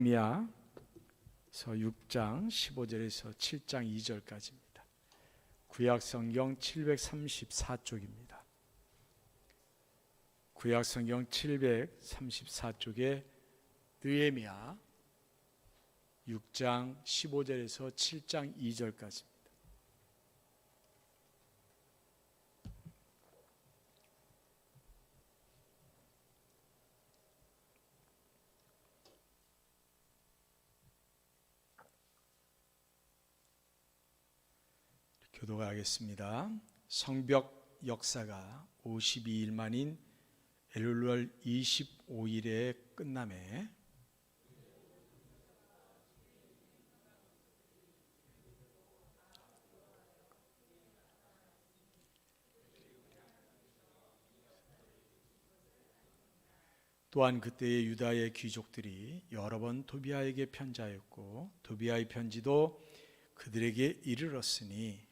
미야서 6장 15절에서 7장 2절까지입니다. 구약성경 734쪽입니다. 구약성경 734쪽에 느헤미야 6장 15절에서 7장 2절까지입니다. 교도가 하겠습니다. 성벽 역사가 52일 만인 엘룰월 25일에 끝남에 또한 그때의 유다의 귀족들이 여러 번 도비아에게 편지하였고 도비아의 편지도 그들에게 이르렀으니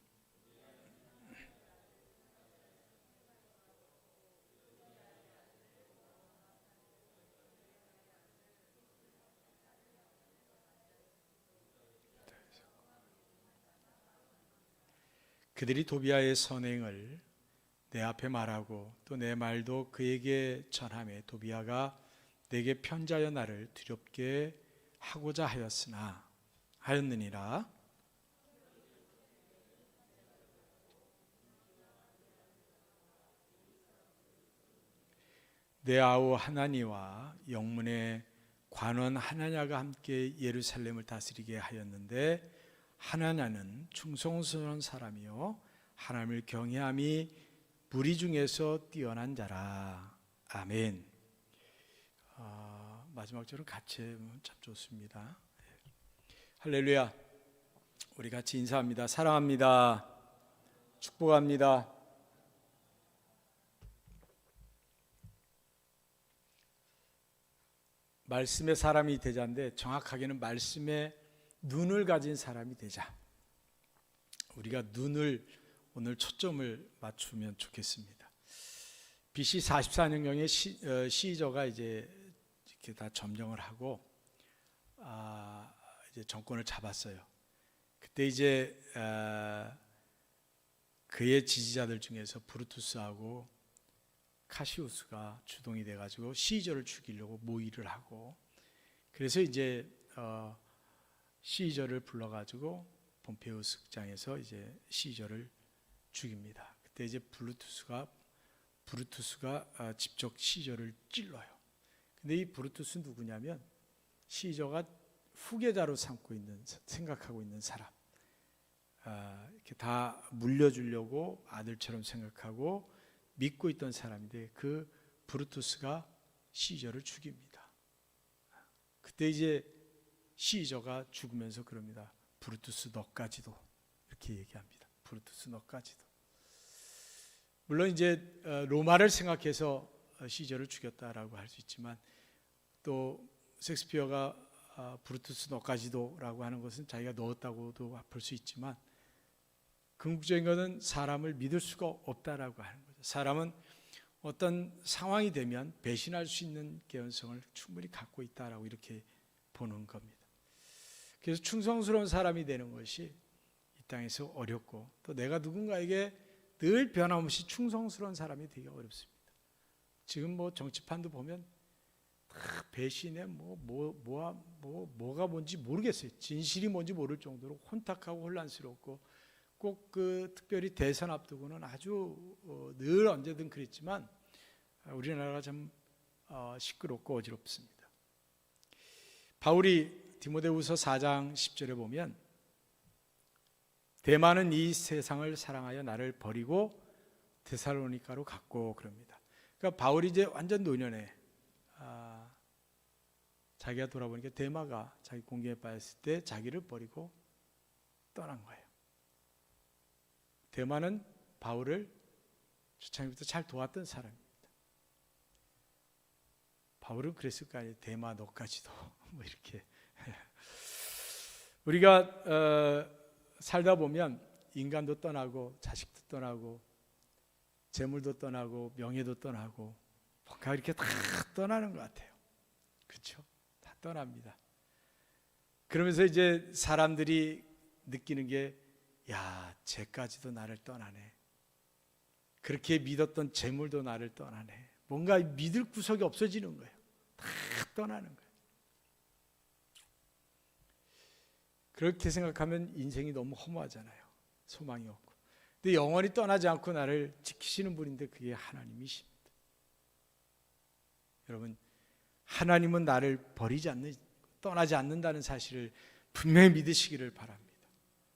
그들이 도비아의 선행을 내 앞에 말하고 또 내 말도 그에게 전하매 도비아가 내게 편지하여 나를 두렵게 하고자 하였느니라. 내 아우 하나니와 영문의 관원 하나냐가 함께 예루살렘을 다스리게 하였는데 하나냐는 충성스러운 사람이요 하나님을 경외함이 무리 중에서 뛰어난 자라. 아멘. 마지막 절은 같이 하면 참 좋습니다. 할렐루야. 우리 같이 인사합니다. 사랑합니다. 축복합니다. 말씀의 사람이 되자인데 정확하게는 말씀의 눈을 가진 사람이 되자. 우리가 눈을 오늘 초점을 맞추면 좋겠습니다. BC 44년경에 시저가 이제 이렇게 다 점령을 하고 이제 정권을 잡았어요. 그때 이제 그의 지지자들 중에서 브루투스하고 카시우스가 주동이 돼가지고 시저를 죽이려고 모의를 하고 그래서 이제 시저를 불러가지고 폼페이우스 극장에서 이제 시저를 죽입니다. 그때 이제 브루투스가 직접 시저를 찔러요. 근데 이 브루투스 누구냐면 시저가 후계자로 생각하고 있는 사람. 이렇게 다 물려주려고 아들처럼 생각하고 믿고 있던 사람인데 그 브루투스가 시저를 죽입니다. 그때 이제 시저가 죽으면서 그럽니다. 브루투스 너까지도 이렇게 얘기합니다. 브루투스 너까지도. 물론 이제 로마를 생각해서 시저를 죽였다라고 할 수 있지만 또 셰익스피어가 브루투스 너까지도라고 하는 것은 자기가 넣었다고도 볼 수 있지만 궁극적인 것은 사람을 믿을 수가 없다라고 하는 거죠. 사람은 어떤 상황이 되면 배신할 수 있는 개연성을 충분히 갖고 있다라고 이렇게 보는 겁니다. 그래서 충성스러운 사람이 되는 것이 이 땅에서 어렵고 또 내가 누군가에게 늘 변함없이 충성스러운 사람이 되기가 어렵습니다. 지금 뭐 정치판도 보면 다 배신에 뭐가 뭔지 모르겠어요. 진실이 뭔지 모를 정도로 혼탁하고 혼란스럽고 꼭 그 특별히 대선 앞두고는 아주 늘 언제든 그랬지만 우리나라가 참 시끄럽고 어지럽습니다. 바울이 디모데후서 4장 10절에 보면 데마는 이 세상을 사랑하여 나를 버리고 데살로니가로 갔고 그럽니다. 그러니까 바울이 이제 완전 노년에 자기가 돌아보니까 데마가 자기 공경에 빠졌을 때 자기를 버리고 떠난 거예요. 데마는 바울을 초창기부터 잘 도왔던 사람입니다. 바울은 그랬을 거 아니에요. 데마 너까지도 뭐 이렇게 우리가 살다 보면 인간도 떠나고 자식도 떠나고 재물도 떠나고 명예도 떠나고 뭔가 이렇게 다 떠나는 것 같아요. 그렇죠? 다 떠납니다. 그러면서 이제 사람들이 느끼는 게, 야, 쟤까지도 나를 떠나네. 그렇게 믿었던 재물도 나를 떠나네. 뭔가 믿을 구석이 없어지는 거예요. 다 떠나는 거예요. 그렇게 생각하면 인생이 너무 허무하잖아요. 소망이 없고. 근데 영원히 떠나지 않고 나를 지키시는 분인데 그게 하나님이십니다. 여러분, 하나님은 나를 버리지 않는, 떠나지 않는다는 사실을 분명히 믿으시기를 바랍니다.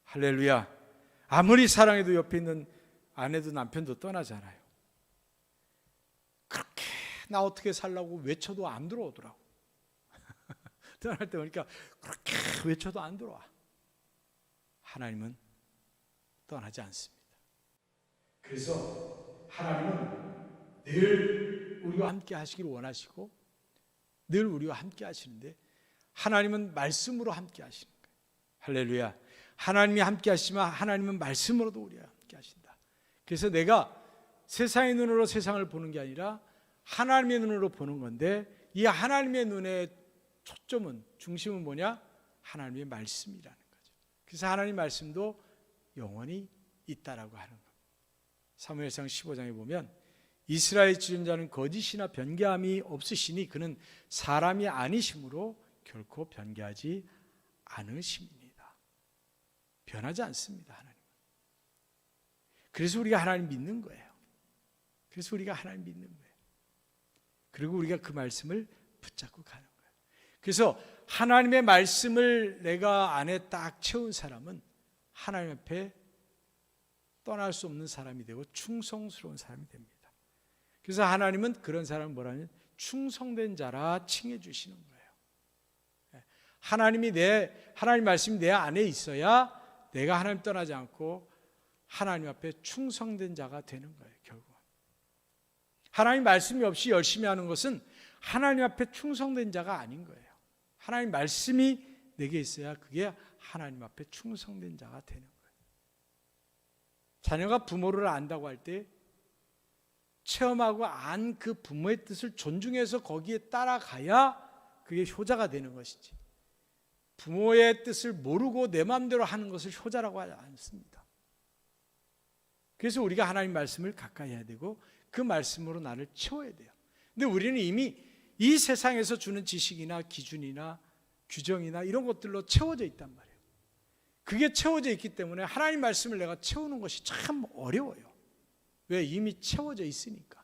할렐루야. 아무리 사랑해도 옆에 있는 아내도 남편도 떠나잖아요. 그렇게 나 어떻게 살라고 외쳐도 안 들어오더라고. 떠날 때 보니까 그렇게 외쳐도 안 들어와. 하나님은 떠나지 않습니다. 그래서 하나님은 늘 우리와 함께 하시기를 원하시고 늘 우리와 함께 하시는데, 하나님은 말씀으로 함께 하시는 거예요. 할렐루야. 하나님이 함께 하시면 하나님은 말씀으로도 우리와 함께 하신다. 그래서 내가 세상의 눈으로 세상을 보는 게 아니라 하나님의 눈으로 보는 건데, 이 하나님의 눈의 초점은, 중심은 뭐냐? 하나님의 말씀이라는 거죠. 그래서 하나님 말씀도 영원히 있다라고 하는 겁니다. 사무엘상 15장에 보면 이스라엘 지존자는 거짓이나 변개함이 없으시니 그는 사람이 아니심으로 결코 변개하지 않으십니다. 변하지 않습니다, 하나님은. 그래서 우리가 하나님 믿는 거예요. 그래서 우리가 하나님 믿는 거예요. 그리고 우리가 그 말씀을 붙잡고 가는 거예요. 그래서 하나님의 말씀을 내가 안에 딱 채운 사람은 하나님 앞에 떠날 수 없는 사람이 되고 충성스러운 사람이 됩니다. 그래서 하나님은 그런 사람을 뭐라면 충성된 자라 칭해 주시는 거예요. 하나님 말씀이 내 안에 있어야 내가 하나님 떠나지 않고 하나님 앞에 충성된 자가 되는 거예요. 결국 하나님 말씀이 없이 열심히 하는 것은 하나님 앞에 충성된 자가 아닌 거예요. 하나님 말씀이 내게 있어야 그게 하나님 앞에 충성된 자가 되는 거예요. 자녀가 부모를 안다고 할 때 체험하고 안 그 부모의 뜻을 존중해서 거기에 따라가야 그게 효자가 되는 것이지, 부모의 뜻을 모르고 내 마음대로 하는 것을 효자라고 하지 않습니다. 그래서 우리가 하나님 말씀을 가까이 해야 되고 그 말씀으로 나를 채워야 돼요. 근데 우리는 이미 이 세상에서 주는 지식이나 기준이나 규정이나 이런 것들로 채워져 있단 말이에요. 그게 채워져 있기 때문에 하나님 말씀을 내가 채우는 것이 참 어려워요. 왜? 이미 채워져 있으니까.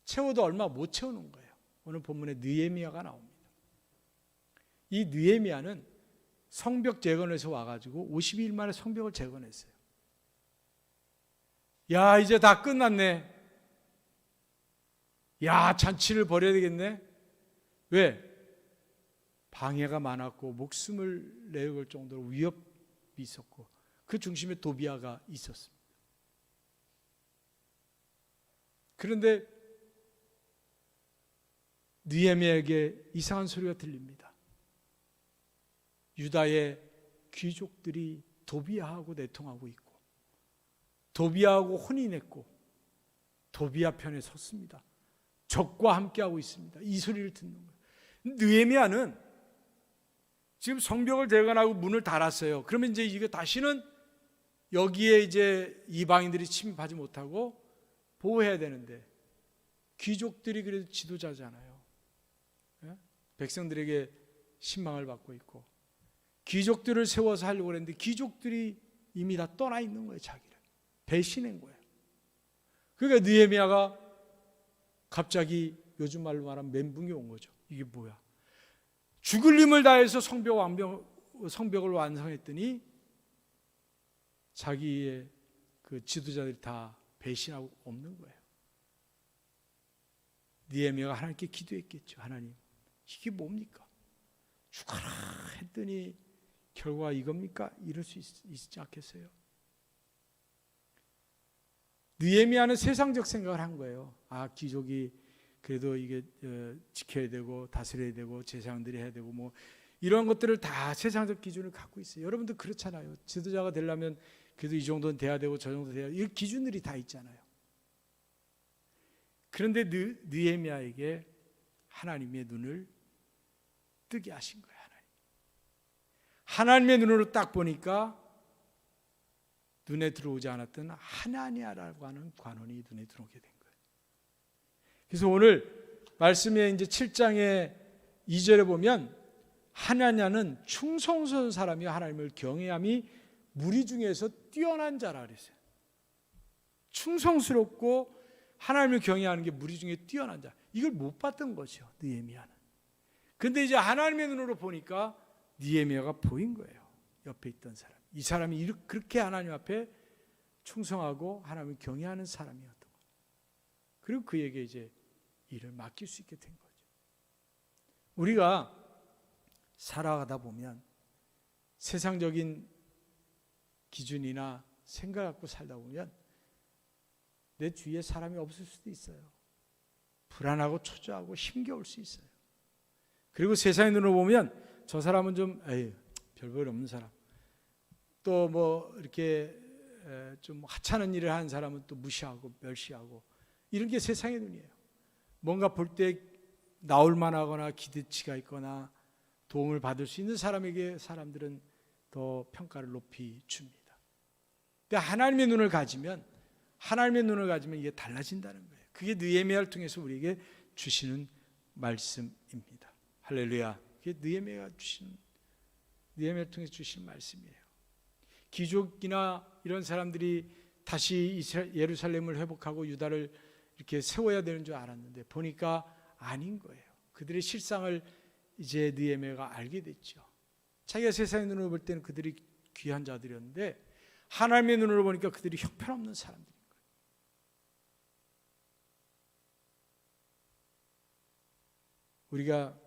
채워도 얼마 못 채우는 거예요. 오늘 본문에 느헤미야가 나옵니다. 이 느헤미야는 성벽 재건에서 와가지고 52일 만에 성벽을 재건했어요. 야, 이제 다 끝났네. 야, 잔치를 벌여야 되겠네. 왜? 방해가 많았고 목숨을 내어갈 정도로 위협이 있었고 그 중심에 도비아가 있었습니다. 그런데 느헤미야에게 이상한 소리가 들립니다. 유다의 귀족들이 도비아하고 내통하고 있고 도비아하고 혼인했고 도비아 편에 섰습니다. 적과 함께하고 있습니다. 이 소리를 듣는 거예요. 느헤미야는 지금 성벽을 재건하고 문을 닫았어요. 그러면 이제 이거 다시는 여기에 이제 이방인들이 침입하지 못하고 보호해야 되는데, 귀족들이 그래도 지도자잖아요. 백성들에게 신망을 받고 있고 귀족들을 세워서 하려고 했는데 귀족들이 이미 다 떠나 있는 거예요. 자기를 배신한 거예요. 그러니까 느헤미야가 갑자기 요즘 말로 말하면 멘붕이 온 거죠. 이게 뭐야? 죽을 힘을 다해서 성벽을 완성했더니 자기의 그 지도자들이 다 배신하고 없는 거예요. 느헤미야가 하나님께 기도했겠죠. 하나님, 이게 뭡니까? 죽어라 했더니 결과가 이겁니까? 이럴 수 있지 않겠어요? 느헤미야는 세상적 생각을 한 거예요. 아, 귀족이 그래도 이게 지켜야 되고 다스려야 되고 제사장들이 해야 되고 뭐 이런 것들을 다 세상적 기준을 갖고 있어요. 여러분도 그렇잖아요. 지도자가 되려면 그래도 이 정도는 돼야 되고 저 정도 돼야 되고 이 기준들이 다 있잖아요. 그런데 느헤미야에게 하나님의 눈을 뜨게 하신 거예요. 하나님. 하나님의 눈으로 딱 보니까 눈에 들어오지 않았던 하나니아라고 하는 관원이 눈에 들어오게 된 거예요. 그래서 오늘 말씀에 이제 7장의 2절에 보면 하나냐는 충성스러운 사람이 하나님을 경외함이 무리 중에서 뛰어난 자라 그랬어요. 충성스럽고 하나님을 경외하는 게 무리 중에 뛰어난 자. 이걸 못 봤던 거죠, 느헤미야는. 근데 이제 하나님의 눈으로 보니까 느헤미야가 보인 거예요. 옆에 있던 사람. 이 사람이 그렇게 하나님 앞에 충성하고 하나님을 경외하는 사람이었던 거예요. 그리고 그에게 이제 일을 맡길 수 있게 된 거죠. 우리가 살아가다 보면 세상적인 기준이나 생각 갖고 살다 보면 내 주위에 사람이 없을 수도 있어요. 불안하고 초조하고 힘겨울 수 있어요. 그리고 세상의 눈으로 보면 저 사람은 좀 별볼 없는 사람, 또 뭐 이렇게 좀 하찮은 일을 하는 사람은 또 무시하고 멸시하고, 이런 게 세상의 눈이에요. 뭔가 볼 때 나올 만하거나 기대치가 있거나 도움을 받을 수 있는 사람에게 사람들은 더 평가를 높이 줍니다. 근데 하나님의 눈을 가지면 이게 달라진다는 거예요. 그게 느헤미야를 통해서 우리에게 주시는 말씀입니다. 할렐루야. 그게 느헤미야를 통해서 주시는 말씀이에요. 귀족이나 이런 사람들이 다시 예루살렘을 회복하고 유다를 이렇게 세워야 되는 줄 알았는데 보니까 아닌 거예요. 그들의 실상을 이제 느헤미야가 알게 됐죠. 자기가 세상의 눈으로 볼 때는 그들이 귀한 자들이었는데 하나님의 눈으로 보니까 그들이 형편없는 사람들인 거예요. 우리가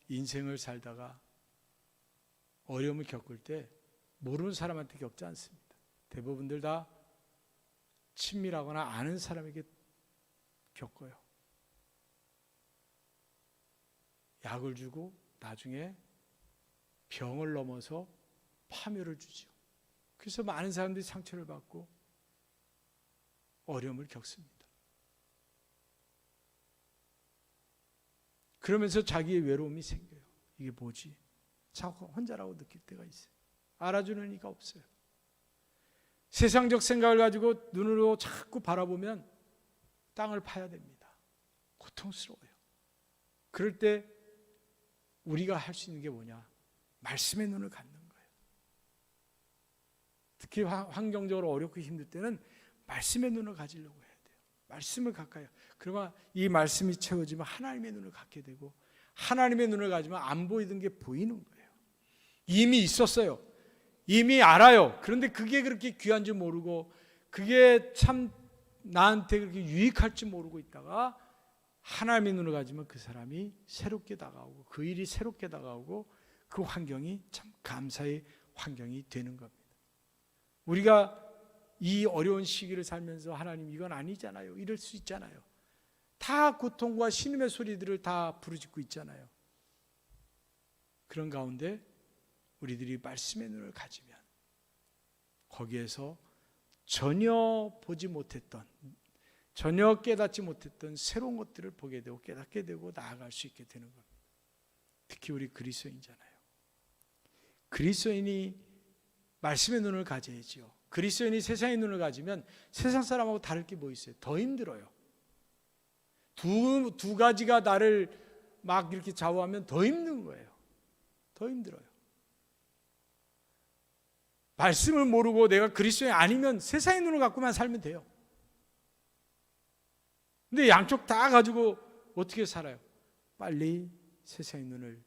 인생을 살다가 어려움을 겪을 때 모르는 사람한테 겪지 않습니다. 대부분들 다 친밀하거나 아는 사람에게 겪어요. 약을 주고 나중에 병을 넘어서 파멸을 주죠. 그래서 많은 사람들이 상처를 받고 어려움을 겪습니다. 그러면서 자기의 외로움이 생겨요. 이게 뭐지? 자꾸 혼자라고 느낄 때가 있어요. 알아주는 이가 없어요. 세상적 생각을 가지고 눈으로 자꾸 바라보면 땅을 파야 됩니다. 고통스러워요. 그럴 때 우리가 할 수 있는 게 뭐냐? 말씀의 눈을 갖는 거예요. 특히 환경적으로 어렵고 힘들 때는 말씀의 눈을 가지려고 해야 돼요. 말씀을 가까이. 그러면 이 말씀이 채워지면 하나님의 눈을 갖게 되고, 하나님의 눈을 가지면 안 보이던 게 보이는 거예요. 이미 있었어요. 이미 알아요. 그런데 그게 그렇게 귀한 줄 모르고, 그게 참 나한테 그렇게 유익할 줄 모르고 있다가 하나님의 눈을 가지면 그 사람이 새롭게 다가오고, 그 일이 새롭게 다가오고, 그 환경이 참 감사의 환경이 되는 겁니다. 우리가 이 어려운 시기를 살면서 하나님 이건 아니잖아요, 이럴 수 있잖아요. 다 고통과 신음의 소리들을 다 부르짖고 있잖아요. 그런 가운데 우리들이 말씀의 눈을 가지면 거기에서 전혀 보지 못했던, 전혀 깨닫지 못했던 새로운 것들을 보게 되고 깨닫게 되고 나아갈 수 있게 되는 겁니다. 특히 우리 그리스도인이잖아요. 그리스도인이 말씀의 눈을 가져야지요. 그리스도인이 세상의 눈을 가지면 세상 사람하고 다를 게 뭐 있어요? 더 힘들어요. 두 가지가 나를 막 이렇게 좌우하면 더 힘든 거예요. 더 힘들어요. 말씀을 모르고 내가 그리스도인이 아니면 세상의 눈을 갖고만 살면 돼요. 근데 양쪽 다 가지고 어떻게 살아요? 빨리 세상의 눈을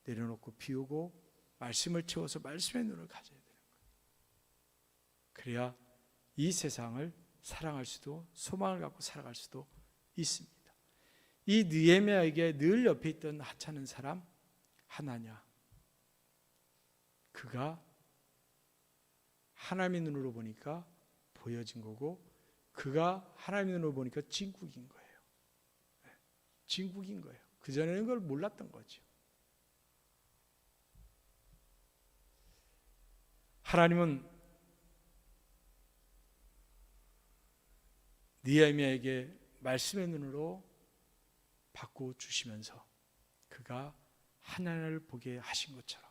내려놓고 비우고 말씀을 채워서 말씀의 눈을 가져야 되는 거예요. 그래야 이 세상을 사랑할 수도 소망을 갖고 살아갈 수도 있습니다. 이 느헤미야에게 늘 옆에 있던 하찮은 사람 하나냐, 그가 하나님의 눈으로 보니까 보여진 거고, 그가 하나님의 눈으로 보니까 진국인 거예요. 진국인 거예요. 그전에는 그걸 몰랐던 거죠. 하나님은 느헤미야에게 말씀의 눈으로 바꿔주시면서 그가 하나님을 보게 하신 것처럼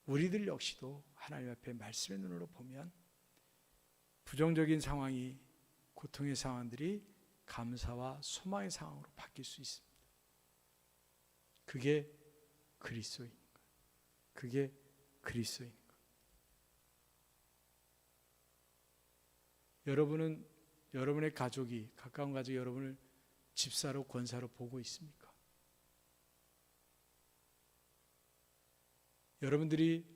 우리들 역시도 하나님 앞에 말씀의 눈으로 보면 부정적인 상황이, 고통의 상황들이 감사와 소망의 상황으로 바뀔 수 있습니다. 그게 그리스도인 거예요. 그게 그리스도인 거예요. 여러분은 여러분의 가족이, 가까운 가족이 여러분을 집사로, 권사로 보고 있습니까? 여러분들이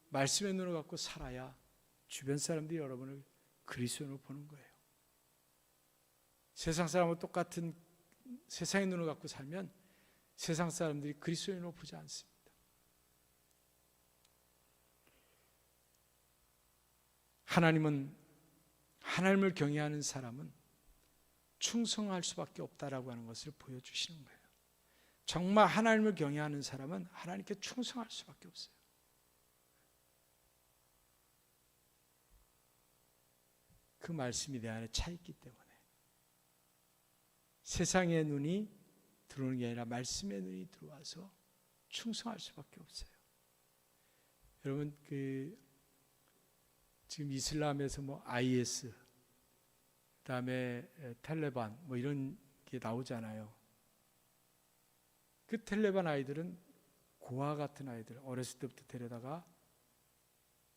말씀의 눈을 갖고 살아야 주변 사람들이 여러분을 그리스도인으로 보는 거예요. 세상 사람과 똑같은 세상의 눈을 갖고 살면 세상 사람들이 그리스도인으로 보지 않습니다. 하나님을 경외하는 사람은 충성할 수밖에 없다라고 하는 것을 보여주시는 거예요. 정말 하나님을 경외하는 사람은 하나님께 충성할 수밖에 없어요. 그 말씀이 내 안에 차 있기 때문에 세상의 눈이 들어오는 게 아니라 말씀의 눈이 들어와서 충성할 수밖에 없어요. 여러분, 지금 이슬람에서 IS, 그다음에 탈레반 이런 게 나오잖아요. 그 탈레반 아이들은 고아 같은 아이들, 어렸을 때부터 데려다가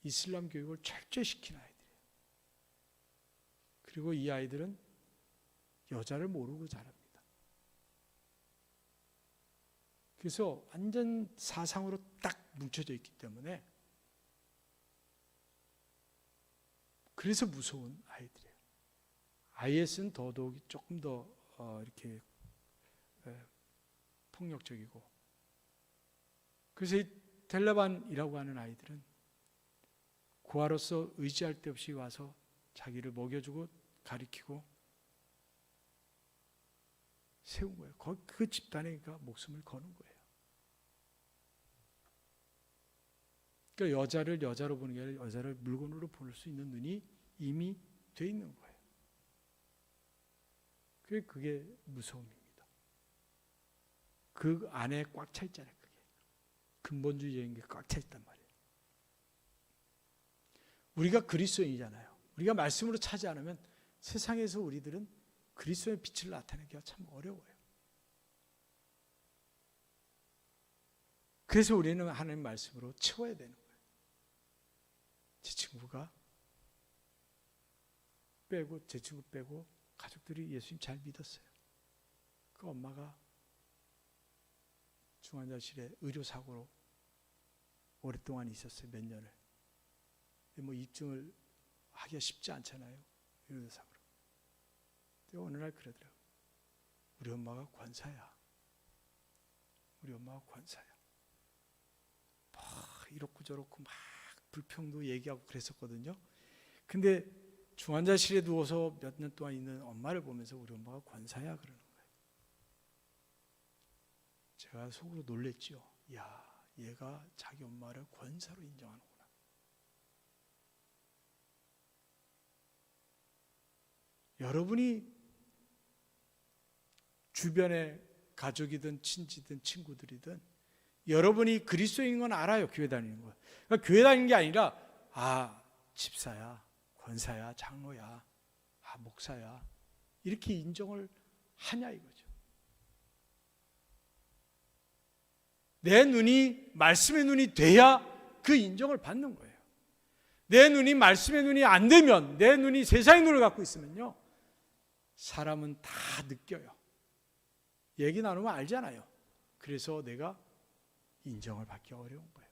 이슬람 교육을 철저히 시킨 아이들이에요. 그리고 이 아이들은 여자를 모르고 자랍니다. 그래서 완전 사상으로 딱 뭉쳐져 있기 때문에 그래서 무서운 아이들이에요. IS는 더더욱 조금 더 이렇게 폭력적이고, 그래서 이 텔레반이라고 하는 아이들은 고아로서 의지할 데 없이 와서 자기를 먹여주고 가리키고 세운 거예요. 그 집단에 목숨을 거는 거예요. 그러니까 여자를 여자로 보는 게 아니라 여자를 물건으로 볼 수 있는 눈이 이미 돼 있는 거예요. 그게 무서움입니다. 그 안에 꽉 차 있잖아요. 그게 근본주의적인 게 꽉 차 있단 말이에요. 우리가 그리스도인이잖아요. 우리가 말씀으로 차지 않으면 세상에서 우리들은 그리스도의 빛을 나타내기가 참 어려워요. 그래서 우리는 하나님 말씀으로 채워야 되는 거예요. 제 친구가 제 친구 빼고 가족들이 예수님 잘 믿었어요. 그 엄마가 중환자실에 의료사고로 오랫동안 있었어요. 몇 년을. 입증을 하기가 쉽지 않잖아요. 의료사고로. 근데 어느 날 그러더라고요. 우리 엄마가 권사야. 우리 엄마가 권사야. 이렇고 저렇고 막 불평도 얘기하고 그랬었거든요. 근데 중환자실에 누워서 몇 년 동안 있는 엄마를 보면서 우리 엄마가 권사야 그러는 거예요. 제가 속으로 놀랬죠. 야, 얘가 자기 엄마를 권사로 인정하는구나. 여러분이 주변에 가족이든 친지든 친구들이든 여러분이 그리스도인 건 알아요. 교회 다니는 거. 그러니까 교회 다니는 게 아니라 집사야, 권사야, 장로야, 목사야 이렇게 인정을 하냐 이거죠. 내 눈이 말씀의 눈이 돼야 그 인정을 받는 거예요. 내 눈이 말씀의 눈이 안 되면, 내 눈이 세상의 눈을 갖고 있으면요, 사람은 다 느껴요. 얘기 나누면 알잖아요. 그래서 내가 인정을 받기 어려운 거예요.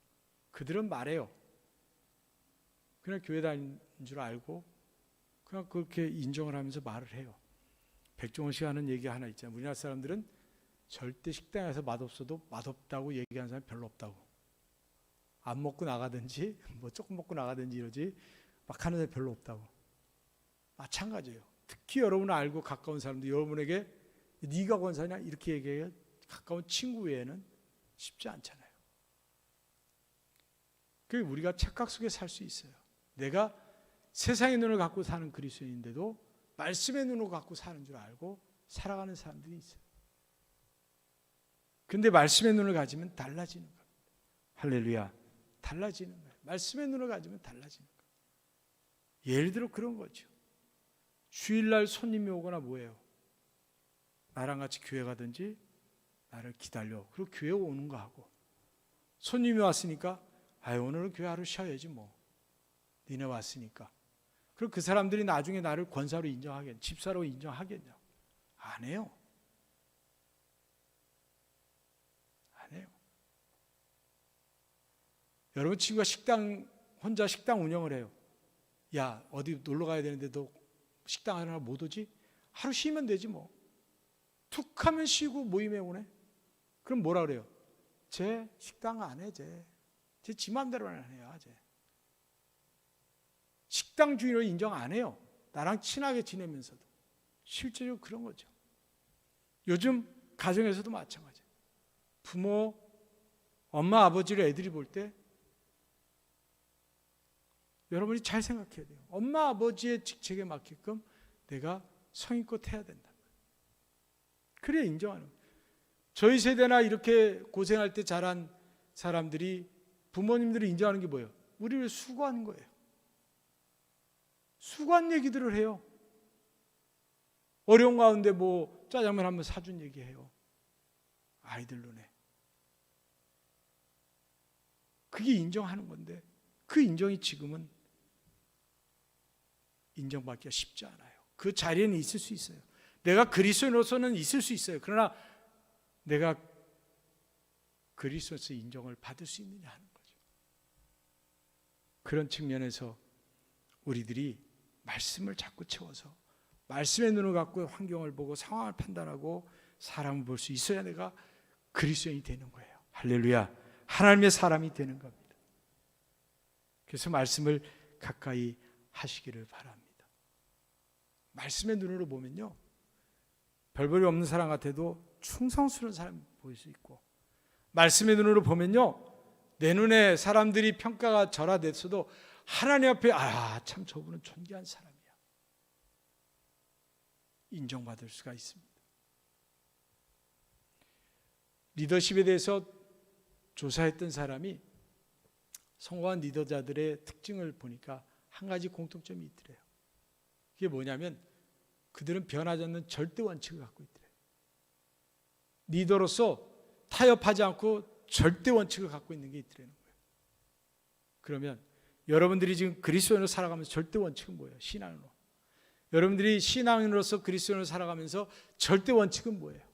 그들은 말해요. 그냥 교회 다니는 줄 알고 그냥 그렇게 인정을 하면서 말을 해요. 백종원 씨가 하는 얘기 하나 있잖아요. 우리나라 사람들은 절대 식당에서 맛없어도 맛없다고 얘기하는 사람이 별로 없다고. 안 먹고 나가든지 조금 먹고 나가든지 이러지 막 하는 사람이 별로 없다고. 마찬가지예요. 특히 여러분을 알고 가까운 사람들, 여러분에게 네가 권사냐 이렇게 얘기해야 가까운 친구 외에는 쉽지 않잖아요. 그게 우리가 착각 속에 살 수 있어요. 내가 세상의 눈을 갖고 사는 그리스도인인데도 말씀의 눈을 갖고 사는 줄 알고 살아가는 사람들이 있어요. 근데 말씀의 눈을 가지면 달라지는 겁니다. 할렐루야. 달라지는 거예요. 말씀의 눈을 가지면 달라지는 거예요. 예를 들어 그런 거죠. 주일날 손님이 오거나 뭐예요? 나랑 같이 교회 가든지 나를 기다려. 그리고 교회 오는 거 하고, 손님이 왔으니까 오늘은 교회 하루 쉬어야지 뭐, 니네 왔으니까. 그럼 그 사람들이 나중에 나를 권사로 인정하겠냐, 집사로 인정하겠냐? 안 해요. 안 해요. 여러분 친구가 혼자 식당 운영을 해요. 야, 어디 놀러 가야 되는데 너 식당 하나 못 오지? 하루 쉬면 되지 뭐. 툭 하면 쉬고 모임에 오네. 그럼 뭐라 그래요? 쟤 식당 안 해, 쟤 지 맘대로는 안 해요. 쟤 식당 주인으로 인정 안 해요. 나랑 친하게 지내면서도. 실제로 그런 거죠. 요즘 가정에서도 마찬가지예요. 부모, 엄마, 아버지를 애들이 볼 때 여러분이 잘 생각해야 돼요. 엄마, 아버지의 직책에 맞게끔 내가 성의껏 해야 된다. 그래야 인정하는 거예요. 저희 세대나 이렇게 고생할 때 자란 사람들이, 부모님들이 인정하는 게 뭐예요? 우리를 수고하는 거예요. 수고한 얘기들을 해요. 어려운 가운데 뭐 짜장면 한번 사준 얘기해요. 아이들 눈에. 그게 인정하는 건데, 그 인정이 지금은 인정받기가 쉽지 않아요. 그 자리에는 있을 수 있어요. 내가 그리스도인으로서는 있을 수 있어요. 그러나 내가 그리스도로서 인정을 받을 수 있느냐 하는 거죠. 그런 측면에서 우리들이 말씀을 자꾸 채워서 말씀의 눈을 갖고 환경을 보고 상황을 판단하고 사람을 볼 수 있어야 내가 그리스도인이 되는 거예요. 할렐루야. 하나님의 사람이 되는 겁니다. 그래서 말씀을 가까이 하시기를 바랍니다. 말씀의 눈으로 보면요, 별 볼이 없는 사람 같아도 충성스러운 사람이 보일 수 있고, 말씀의 눈으로 보면요, 내 눈에 사람들이 평가가 절하됐어도 하나님 앞에 참 저분은 존귀한 사람이야, 인정받을 수가 있습니다. 리더십에 대해서 조사했던 사람이 성공한 리더자들의 특징을 보니까 한 가지 공통점이 있더래요. 그게 뭐냐면 그들은 변하지 않는 절대 원칙을 갖고 있더래요. 리더로서 타협하지 않고 절대 원칙을 갖고 있는 게 있더라는 거예요. 그러면 여러분들이 지금 그리스도인으로 살아가면서 절대 원칙은 뭐예요? 신앙으로. 여러분들이 신앙인으로서 그리스도인으로 살아가면서 절대 원칙은 뭐예요?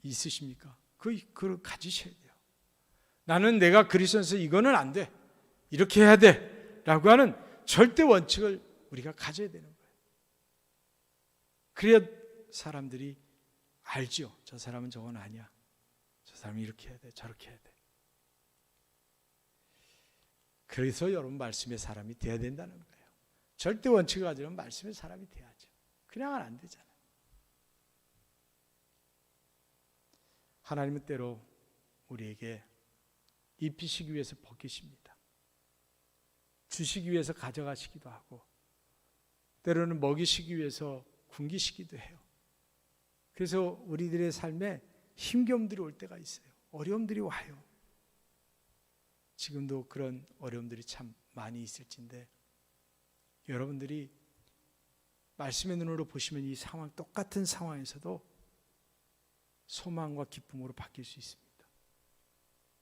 있으십니까? 그걸 가지셔야 돼요. 나는 내가 그리스도인으로서 이거는 안 돼, 이렇게 해야 돼 라고 하는 절대 원칙을 우리가 가져야 되는 거예요. 그래야 사람들이 알죠. 저 사람은 저건 아니야, 저 사람은 이렇게 해야 돼, 저렇게 해야 돼. 그래서 여러분 말씀의 사람이 돼야 된다는 거예요. 절대 원칙을 가지면 말씀의 사람이 돼야죠. 그냥은 안 되잖아요. 하나님은 때로 우리에게 입히시기 위해서 벗기십니다. 주시기 위해서 가져가시기도 하고, 때로는 먹이시기 위해서 굶기시기도 해요. 그래서 우리들의 삶에 힘겨움들이 올 때가 있어요. 어려움들이 와요. 지금도 그런 어려움들이 참 많이 있을진데, 여러분들이 말씀의 눈으로 보시면 이 상황, 똑같은 상황에서도 소망과 기쁨으로 바뀔 수 있습니다.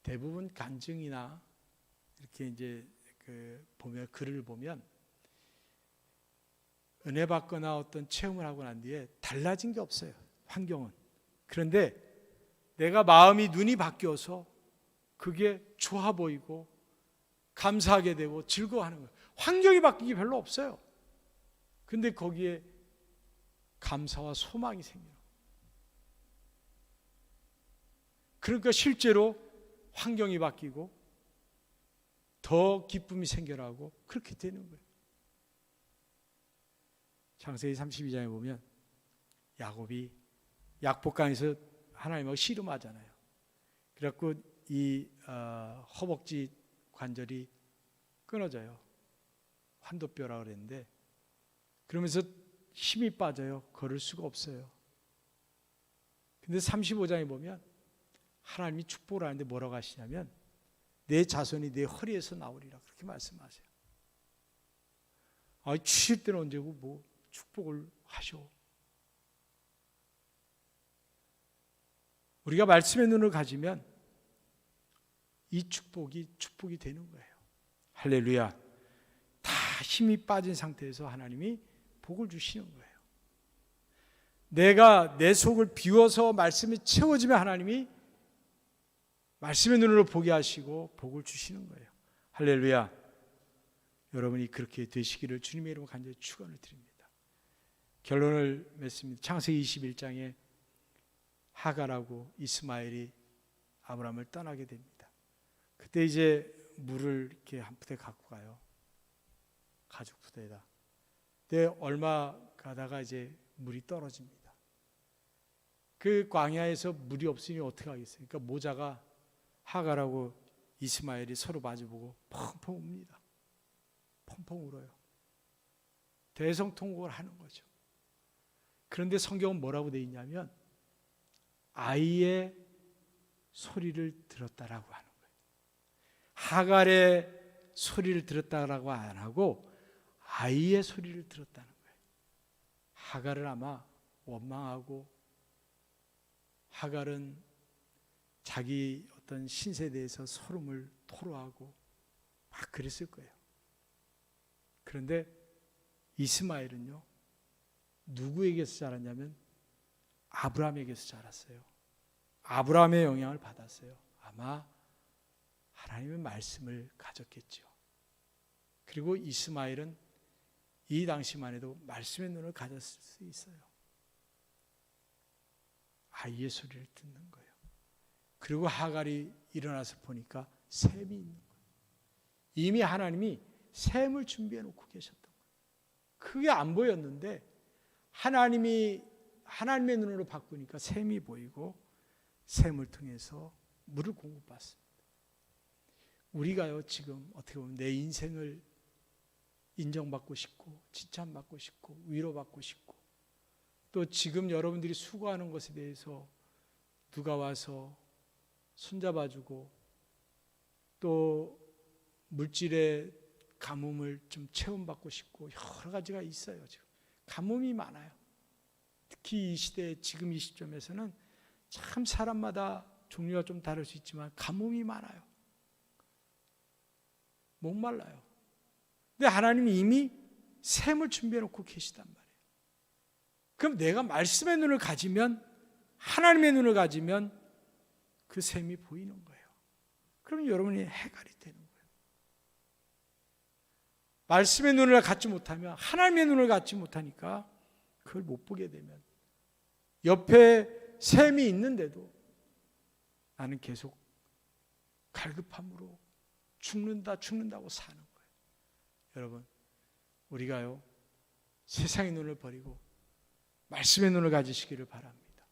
대부분 간증이나 이렇게 이제 보면 글을 보면 은혜 받거나 어떤 체험을 하고 난 뒤에 달라진 게 없어요, 환경은. 그런데 내가 마음이, 눈이 바뀌어서 그게 좋아 보이고 감사하게 되고 즐거워하는 거예요. 환경이 바뀌기 별로 없어요. 근데 거기에 감사와 소망이 생겨요. 그러니까 실제로 환경이 바뀌고 더 기쁨이 생겨나고 그렇게 되는 거예요. 창세기 32장에 보면 야곱이 약복강에서 하나님하고 씨름하잖아요. 그래갖고 이 허벅지 관절이 끊어져요. 환도뼈라고 그랬는데, 그러면서 힘이 빠져요. 걸을 수가 없어요. 근데 35장에 보면 하나님이 축복을 하는데 뭐라고 하시냐면 내 자손이 내 허리에서 나오리라 그렇게 말씀하세요. 치실 때는 언제고 뭐 축복을 하셔. 우리가 말씀의 눈을 가지면 이 축복이 되는 거예요. 할렐루야. 다 힘이 빠진 상태에서 하나님이 복을 주시는 거예요. 내가 내 속을 비워서 말씀이 채워지면 하나님이 말씀의 눈으로 보게 하시고 복을 주시는 거예요. 할렐루야. 여러분이 그렇게 되시기를 주님의 이름으로 간절히 축원을 드립니다. 결론을 맺습니다. 창세기 21장에 하갈하고 이스마엘이 아브라함을 떠나게 됩니다. 그때 이제 물을 이렇게 한 푸대 갖고 가요. 가죽 푸대에다. 근데 얼마 가다가 이제 물이 떨어집니다. 그 광야에서 물이 없으니 어떻게 하겠어요? 그러니까 모자가 하갈하고 이스마엘이 서로 마주보고 펑펑 웁니다. 펑펑 울어요. 대성통곡을 하는 거죠. 그런데 성경은 뭐라고 되어 있냐면 아이의 소리를 들었다라고 하는 거예요. 하갈의 소리를 들었다라고 안 하고 아이의 소리를 들었다는 거예요. 하갈은 아마 원망하고 하갈은 자기 어떤 신세에 대해서 소름을 토로하고 막 그랬을 거예요. 그런데 이스마엘은요, 누구에게서 자랐냐면 아브라함에게서 자랐어요. 아브라함의 영향을 받았어요. 아마 하나님의 말씀을 가졌겠죠. 그리고 이스마엘은 이 당시만 해도 말씀의 눈을 가졌을 수 있어요. 아이의 소리를 듣는 거예요. 그리고 하갈이 일어나서 보니까 샘이 있는 거예요. 이미 하나님이 샘을 준비해 놓고 계셨던 거예요. 그게 안 보였는데 하나님의 눈으로 바꾸니까 샘이 보이고 샘을 통해서 물을 공급받습니다. 우리가요 지금 어떻게 보면 내 인생을 인정받고 싶고 칭찬받고 싶고 위로받고 싶고 또 지금 여러분들이 수고하는 것에 대해서 누가 와서 손잡아주고 또 물질의 가뭄을 좀 체험받고 싶고 여러 가지가 있어요. 지금 가뭄이 많아요. 특히 이 시대 지금 이 시점에서는 참 사람마다 종류가 좀 다를 수 있지만 가뭄이 많아요. 목말라요. 근데 하나님이 이미 샘을 준비해 놓고 계시단 말이에요. 그럼 내가 말씀의 눈을 가지면 하나님의 눈을 가지면 그 샘이 보이는 거예요. 그럼 여러분이 해갈이 되는 거예요. 말씀의 눈을 갖지 못하면 하나님의 눈을 갖지 못하니까 그걸 못 보게 되면 옆에 샘이 있는데도 나는 계속 갈급함으로 죽는다고 사는 거예요. 여러분, 우리가요 세상의 눈을 버리고 말씀의 눈을 가지시기를 바랍니다.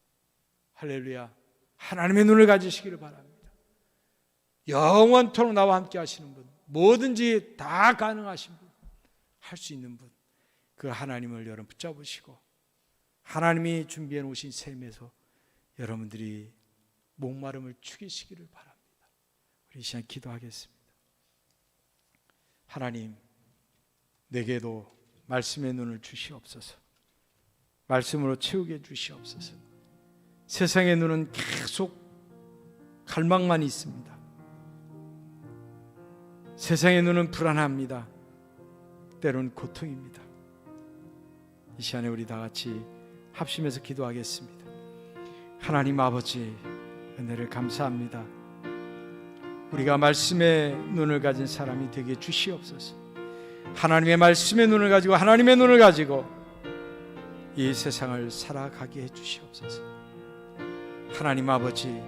할렐루야. 하나님의 눈을 가지시기를 바랍니다. 영원토록 나와 함께 하시는 분, 뭐든지 다 가능하신 분, 할 수 있는 분, 그 하나님을 여러분 붙잡으시고 하나님이 준비해 놓으신 샘에서 여러분들이 목마름을 죽이시기를 바랍니다. 우리 이 시간 기도하겠습니다. 하나님, 내게도 말씀의 눈을 주시옵소서. 말씀으로 채우게 주시옵소서. 세상의 눈은 계속 갈망만 있습니다. 세상의 눈은 불안합니다. 때로는 고통입니다. 이 시간에 우리 다 같이 합심해서 기도하겠습니다. 하나님 아버지, 은혜를 감사합니다. 우리가 말씀의 눈을 가진 사람이 되게 주시옵소서. 하나님의 말씀의 눈을 가지고 하나님의 눈을 가지고 이 세상을 살아가게 해 주시옵소서. 하나님 아버지,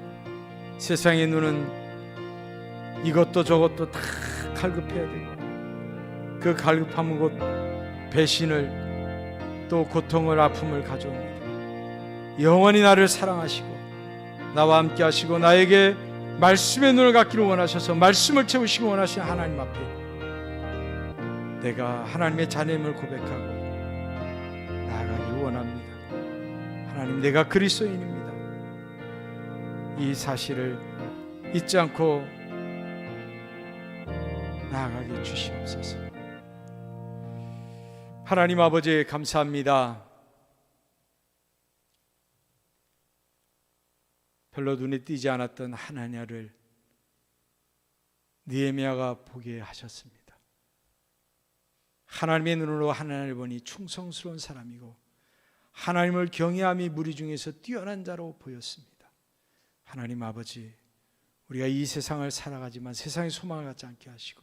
세상의 눈은 이것도 저것도 다 갈급해야 되고 그 갈급함은 곧 배신을 또 고통을 아픔을 가져옵니다. 영원히 나를 사랑하시고 나와 함께 하시고 나에게 말씀의 눈을 갖기를 원하셔서 말씀을 채우시기 원하시는 하나님 앞에 내가 하나님의 자녀임을 고백하고 나아가기를 원합니다. 하나님, 내가 그리스도인입니다. 이 사실을 잊지 않고 나아가게 주시옵소서. 하나님 아버지 감사합니다. 별로 눈에 띄지 않았던 하나냐를 느헤미야가 보게 하셨습니다. 하나님의 눈으로 하나님을 보니 충성스러운 사람이고 하나님을 경외함이 무리 중에서 뛰어난 자로 보였습니다. 하나님 아버지, 우리가 이 세상을 살아가지만 세상의 소망을 갖지 않게 하시고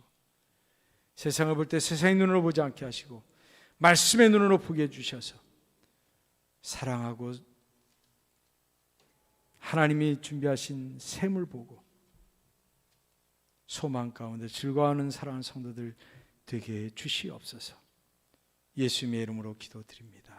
세상을 볼 때 세상의 눈으로 보지 않게 하시고 말씀의 눈으로 보게 해주셔서 사랑하고 하나님이 준비하신 샘을 보고 소망 가운데 즐거워하는 사랑하는 성도들 되게 해 주시옵소서. 예수님의 이름으로 기도드립니다.